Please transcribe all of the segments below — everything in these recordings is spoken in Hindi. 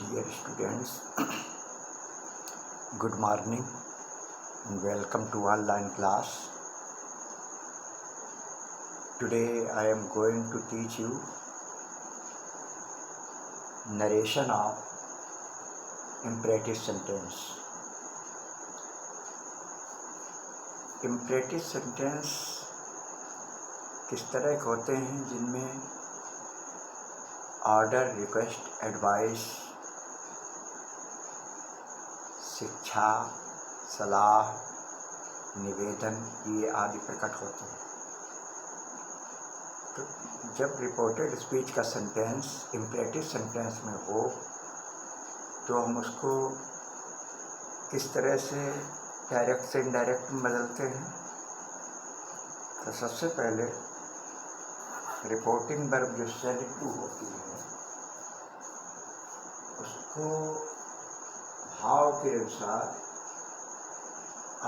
Dear students, good morning and welcome to online class. Today I am going to teach you narration of imperative sentence. Imperative sentence किस तरह के होते हैं जिनमें ऑर्डर, रिक्वेस्ट, एडवाइस, शिक्षा, सलाह, निवेदन ये आदि प्रकट होते हैं। तो जब रिपोर्टेड स्पीच का सेंटेंस इम्परेटिव सेंटेंस में हो तो हम उसको किस तरह से डायरेक्ट से इनडायरेक्ट में बदलते हैं। तो सबसे पहले रिपोर्टिंग वर्ब जो सेड टू होती है उसको भाव के अनुसार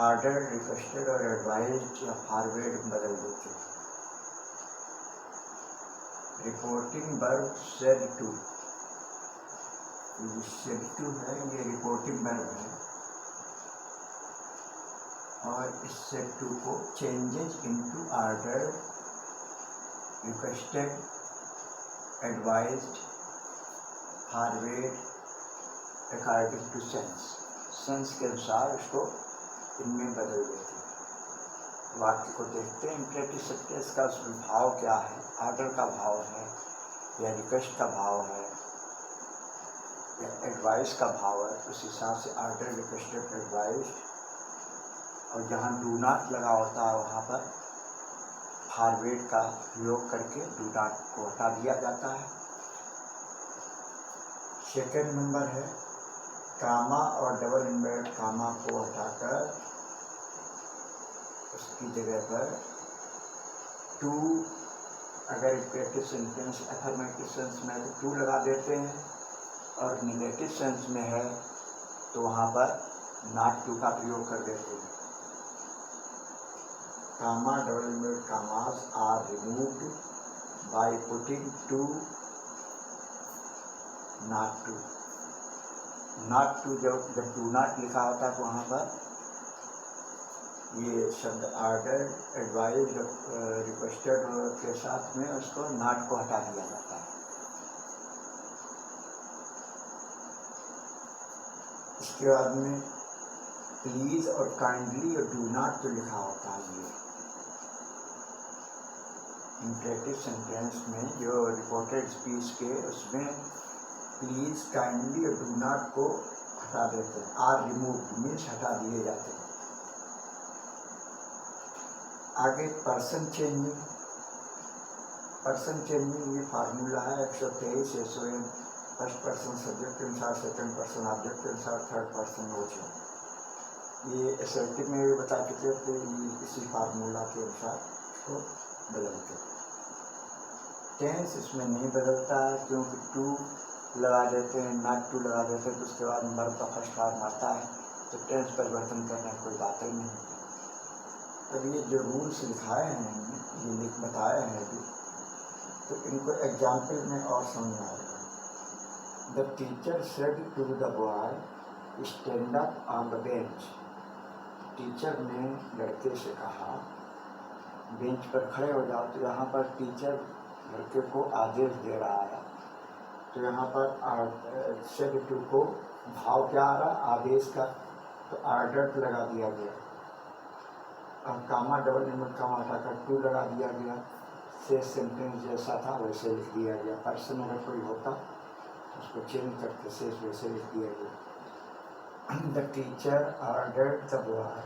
ऑर्डर, रिक्वेस्टेड और एडवाइज्ड या फॉरवर्ड में बदल देते हैं। रिपोर्टिंग वर्ब सेड टू, ये सेड टू है, ये रिपोर्टिंग वर्ब है और इस सेड टू को changes into order, requested, advised, forward according to sense के अनुसार उसको इनमें बदल देते हैं। वाक्य को देखते हैं इम्परेटिव सेंटेंस का उसमें भाव क्या है, ऑर्डर का भाव है या रिक्वेस्ट का भाव है या एडवाइस का भाव है। उस हिसाब से ऑर्डर, रिक्वेस्टेड, एडवाइस और जहाँ डू नॉट लगा होता है वहाँ पर फॉरवर्ड का प्रयोग करके डू नॉट को हटा दिया जाता है। सेकेंड नंबर है कामा और डबल इन्वर्टेड कामा को हटाकर उसकी जगह पर टू, अगर इम्परेटिव सेंटेंस अफर्मेटिव सेंस में है तो टू लगा देते हैं और नेगेटिव सेंस में है तो वहाँ पर नॉट टू का प्रयोग कर देते हैं। Comma, double inverted commas are removed by putting to, not to. Not to जब डू नॉट लिखा होता है तो वहाँ पर ये शब्द ऑर्डर, एडवाइज, रिक्वेस्टेड के साथ में उसको नॉट को हटा दिया जाता है। इसके बाद में प्लीज़ और काइंडली और डू नॉट जो लिखा होता है ये इम्परेटिव सेंटेंस में जो रिपोर्टेड स्पीच के उसमें प्लीज़, काइंडली और डू नॉट को हटा देते हैं। आर रिमूव मीन्स हटा दिए जाते हैं। आगे पर्सन चेंजिंग, पर्सन चेंजिंग ये फार्मूला है 123 SON, फर्स्ट पर्सन सब्जेक्ट के अनुसार, सेकंड पर्सन ऑब्जेक्ट के अनुसार, थर्ड पर्सन नोट। ये एसर्टिव में भी बता चुके थे, इसी फार्मूला के अनुसार इसको बदलते हैं। टेंस इसमें नहीं बदलता है क्योंकि टू लगा देते हैं, नॉट टू लगा देते हैं तो उसके बाद वर्ब का फर्स्ट फॉर्म आता है तो टेंस परिवर्तन करने की कोई बात ही नहीं है। अब ये जो रूल्स लिखाए हैं ये लिख बताए हैं अभी तो इनको एग्जाम्पल में और समझ आएगा। The teacher said to the boy stand up on the bench. Teacher ने लड़के से कहा बेंच पर खड़े हो जाओ। तो यहाँ पर टीचर लड़के को आदेश दे रहा है तो यहाँ पर सेड टू को भाव क्या आ रहा, आदेश का, तो ऑर्डर लगा दिया गया और कामा, डबल इन्वर्टेड कामा हटाकर टू लगा दिया गया। से सेंटेंस जैसा था वैसे लिख दिया गया। पर्सन अगर कोई होता तो उसको चेंज करके से वैसे लिख दिया गया। The teacher ordered the boy,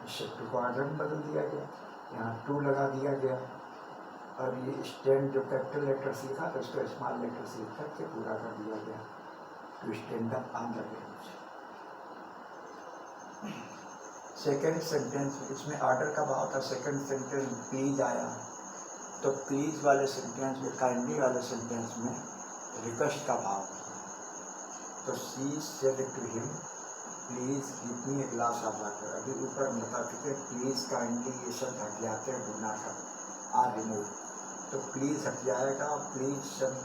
said to को ऑर्डर में बदल दिया गया, यहाँ टू लगा दिया गया और ये स्टैंड जो कैपिटल लेटर से लिखा था उसको स्मॉल लेटर से लिख करके पूरा कर दिया गया। To stand up on the bench. Second sentence इसमें ऑर्डर का भाव था। सेकेंड सेंटेंस प्लीज आया तो प्लीज वाले सेंटेंस में, काइंडली वाले सेंटेंस में रिक्वेस्ट का भाव था। तो she said to him please give me a glass of water. अभी ऊपर बता चुके प्लीज, काइंडली ये शब्द हट जाते हैं, डू नॉट आर रिमूव। तो प्लीज़ हट जाएगा। प्लीज़ शब्द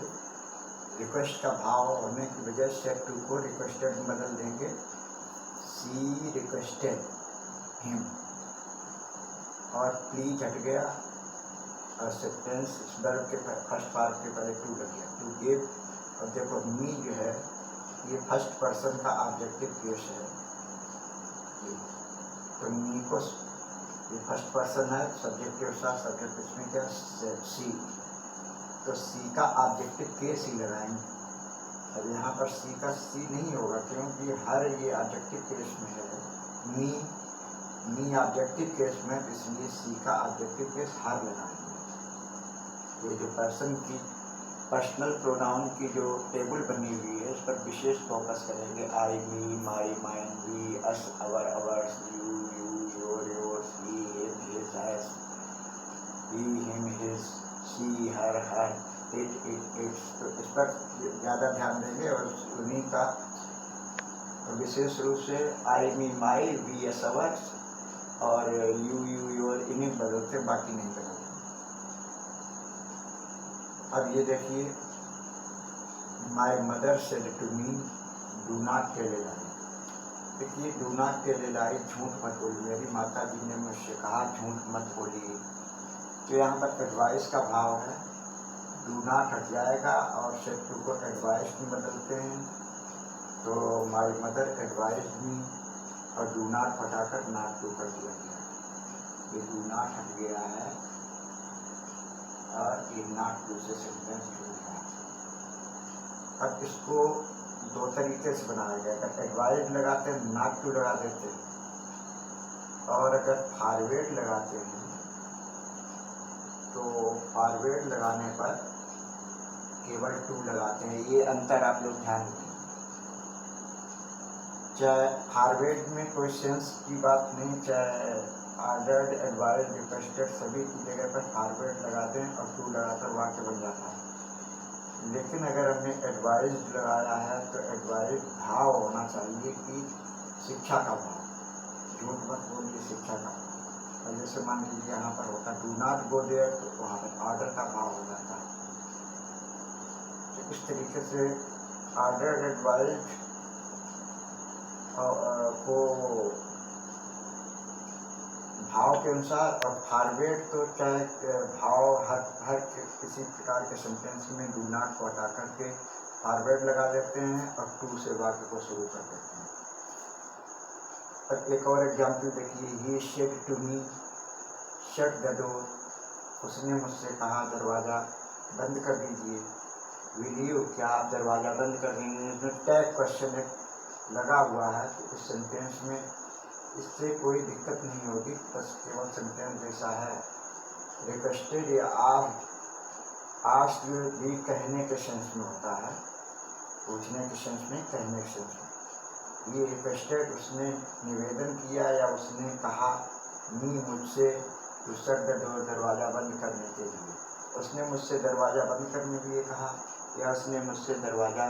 रिक्वेस्ट का भाव होने की वजह से टू को रिक्वेस्टेड में बदल देंगे, सी रिक्वेस्टेड हिम, और प्लीज हट गया और सेंटेंस इस वर्ब के फर्स्ट पार्ट के पहले टू लग गया, टू गिव। और देखो मी जो है ये फर्स्ट पर्सन का ऑब्जेक्टिव केस है, तो मी को ये फर्स्ट पर्सन है, सब्जेक्ट के साथ सब्जेक्ट इसमें क्या सी, तो सी का ऑब्जेक्टिव केस ही लगाएंगे। अब यहाँ पर सी का सी नहीं होगा क्योंकि हर ये ऑब्जेक्टिव केस में है, मी ऑब्जेक्टिव केस में, इसलिए सी का ऑब्जेक्टिव केस हर लगाएंगे। ये जो पर्सन की पर्सनल प्रोनाउन की जो टेबल बनी हुई है उस पर विशेष फोकस करेंगे। I, me, my, mine, we, us, our, ours, you, your, yours, he, him, his, hers, he, him, his, she, her, it, its, तो इस पर ज़्यादा ध्यान देंगे। और उन्हीं का विशेष रूप से I, me, my, we, us, ours और यू, योर, इन्हीं बदलते, बाकी नहीं बदलते। अब ये देखिए, my mother said to me do not tell a lie. देखिए do not tell a lie, झूठ मत बोली, मेरी माता जी ने मुझसे कहा झूठ मत बोली। तो यहाँ पर एडवाइस का भाव है, डू नॉट हट जाएगा और सेड टू को एडवाइस में बदलते हैं, तो माई मदर एडवाइस मी और डू नॉट हटाकर नॉट टू कर दिया गया। ये डू नॉट हट गया है और ये नॉट टू से सेंटेंस जुड़ गया। अब इसको दो तरीके से बनाया गया, अगर एडवाइस लगाते हैं नॉट टू लगा देते हैं, और अगर फॉरवर्ड लगाते हैं तो फॉरवर्ड लगाने पर केवल टू लगाते हैं। ये अंतर आप लोग ध्यान दें। चाहे फॉरवर्ड में कोई सेंस की बात नहीं, चाहे ऑर्डर्ड, एडवाइस, रिक्वेस्टेड, सभी की जगह पर फॉरवर्ड लगा दें और टू लगाकर वाक्य बन जाता है। लेकिन अगर हमने एडवाइस लगाया है तो एडवाइस भाव होना चाहिए कि शिक्षा का भाव, झूठ मत बोलिए, शिक्षा का भाव। और जैसे मान लीजिए यहाँ पर होता डू नॉट गो देयर, तो वहाँ पर ऑर्डर का भाव हो जाता है। तो इस तरीके से ऑर्डर, एडवाइस को भाव के अनुसार, और फॉरवर्ड तो चाहे भाव हर किसी प्रकार के सेंटेंस में डू नॉट को हटा करके फॉरवर्ड लगा देते हैं और टू से वाक्य को शुरू कर देते हैं। अब एक और एग्जाम्पल देखिए, he said to me shut the door, उसने मुझसे कहा दरवाज़ा बंद कर दीजिए। विल यू, क्या आप दरवाज़ा बंद कर देंगे? इसमें टैग क्वेश्चन लगा हुआ है, तो इस सेंटेंस में इससे कोई दिक्कत नहीं होगी, बस केवल सेंटेंस जैसा है। रिक्वेस्टेड या आस्क भी कहने के सेंस में होता है, पूछने के सेंस में, कहने के सेंस में। ये रिक्वेस्टेड उसने निवेदन किया या उसने कहा, मी मुझसे टू शट द डोर, दरवाज़ा बंद करने के लिए। उसने मुझसे दरवाज़ा बंद करने के लिए कहा, या उसने मुझसे दरवाज़ा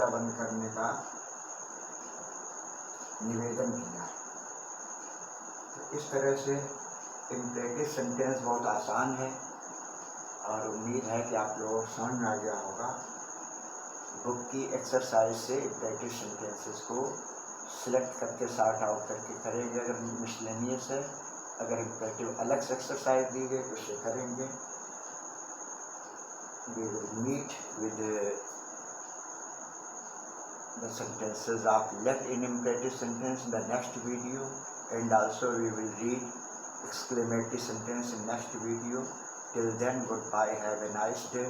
बंद करने का निवेदन किया। तो इस तरह से इम्परेटिव सेंटेंस बहुत आसान है और उम्मीद है कि आप लोगों को समझ में आ गया होगा। बुक की एक्सरसाइज से इम्परेटिव सेंटेंसेस को सिलेक्ट करके सॉर्ट आउट करके करेंगे अगर मिसलेनियस है। अगर इम्परेटिव अलग से एक्सरसाइज दी गई तो उसे करेंगे। We will meet with the sentences of left in imperative sentence in the next video, and also we will read exclamatory sentence in next video. Till then, goodbye, have a nice day.